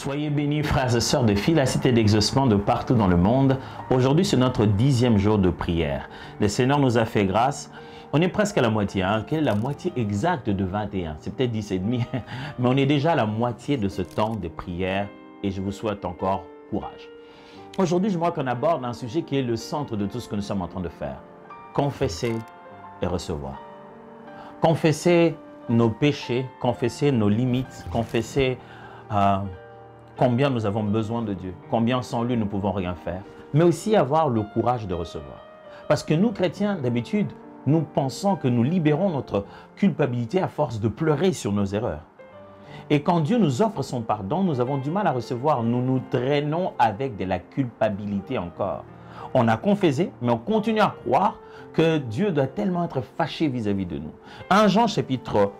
Soyez bénis, frères et sœurs de Philicité d'Exaucement de partout dans le monde. Aujourd'hui, c'est notre 10e jour de prière. Le Seigneur nous a fait grâce. On est presque à la moitié. Quelle est la moitié exacte de 21? C'est peut-être 10 et demi, mais on est déjà à la moitié de ce temps de prière et je vous souhaite encore courage. Aujourd'hui, je vois qu'on aborde un sujet qui est le centre de tout ce que nous sommes en train de faire. Confesser et recevoir. Confesser nos péchés, confesser nos limites, confesser combien nous avons besoin de Dieu, combien sans lui nous ne pouvons rien faire, mais aussi avoir le courage de recevoir. Parce que nous, chrétiens, d'habitude, nous pensons que nous libérons notre culpabilité à force de pleurer sur nos erreurs. Et quand Dieu nous offre son pardon, nous avons du mal à recevoir. Nous nous traînons avec de la culpabilité encore. On a confessé, mais on continue à croire que Dieu doit tellement être fâché vis-à-vis de nous. 1 Jean chapitre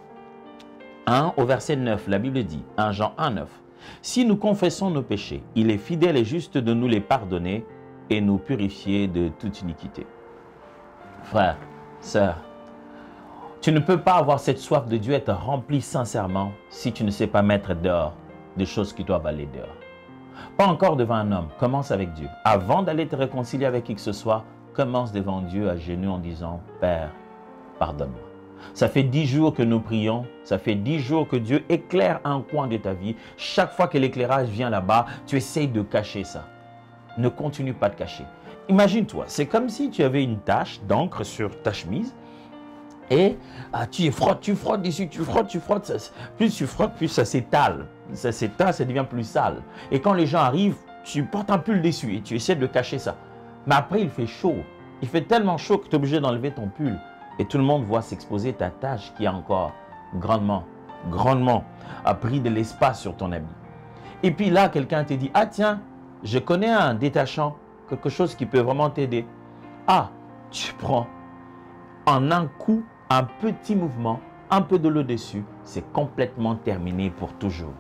1 au verset 9, la Bible dit, 1 Jean 1, 9. Si nous confessons nos péchés, il est fidèle et juste de nous les pardonner et nous purifier de toute iniquité. Frère, sœur, tu ne peux pas avoir cette soif de Dieu, être rempli sincèrement, si tu ne sais pas mettre dehors des choses qui doivent aller dehors. Pas encore devant un homme, commence avec Dieu. Avant d'aller te réconcilier avec qui que ce soit, commence devant Dieu à genoux en disant, Père, pardonne-moi. Ça fait 10 jours que nous prions, ça fait 10 jours que Dieu éclaire un coin de ta vie. Chaque fois que l'éclairage vient là-bas, tu essayes de cacher ça. Ne continue pas de cacher. Imagine-toi, c'est comme si tu avais une tache d'encre sur ta chemise et tu frottes dessus, tu frottes. Plus tu frottes, plus ça s'étale. Ça s'étale, ça devient plus sale. Et quand les gens arrivent, tu portes un pull dessus et tu essaies de cacher ça. Mais après, il fait chaud. Il fait tellement chaud que tu es obligé d'enlever ton pull. Et tout le monde voit s'exposer ta tache qui a encore grandement pris de l'espace sur ton habit. Et puis là, quelqu'un te dit, ah tiens, je connais un détachant, quelque chose qui peut vraiment t'aider. Ah, tu prends en un coup, un petit mouvement, un peu de l'eau dessus, c'est complètement terminé pour toujours.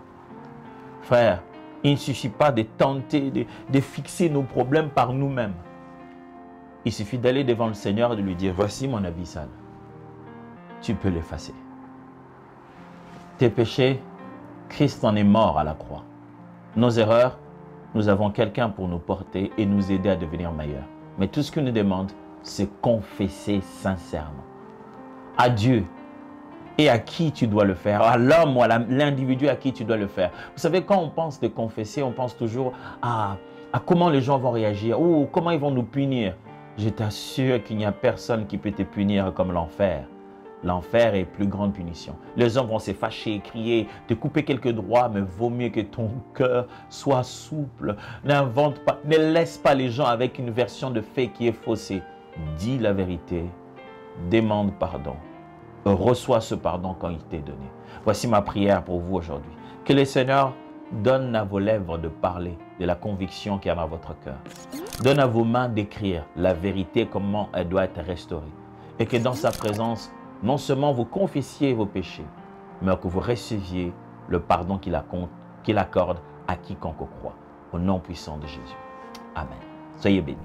Frère, il ne suffit pas de tenter de fixer nos problèmes par nous-mêmes. Il suffit d'aller devant le Seigneur et de lui dire, voici mon habit sale. Tu peux l'effacer. Tes péchés, Christ en est mort à la croix. Nos erreurs, nous avons quelqu'un pour nous porter et nous aider à devenir meilleurs. Mais tout ce qu'il nous demande, c'est confesser sincèrement. À Dieu et à qui tu dois le faire, à l'homme ou à l'individu à qui tu dois le faire. Vous savez, quand on pense de confesser, on pense toujours à comment les gens vont réagir ou comment ils vont nous punir. Je t'assure qu'il n'y a personne qui peut te punir comme l'enfer. L'enfer est plus grande punition. Les hommes vont se fâcher, crier, te couper quelques droits, mais vaut mieux que ton cœur soit souple. N'invente pas, ne laisse pas les gens avec une version de fait qui est faussée. Dis la vérité, demande pardon, reçois ce pardon quand il t'est donné. Voici ma prière pour vous aujourd'hui. Que le Seigneur donne à vos lèvres de parler de la conviction qu'il y a dans votre cœur. Donne à vos mains d'écrire la vérité, comment elle doit être restaurée. Et que dans sa présence, non seulement vous confessiez vos péchés, mais que vous receviez le pardon qu'il accorde à quiconque croit. Au nom puissant de Jésus. Amen. Soyez bénis.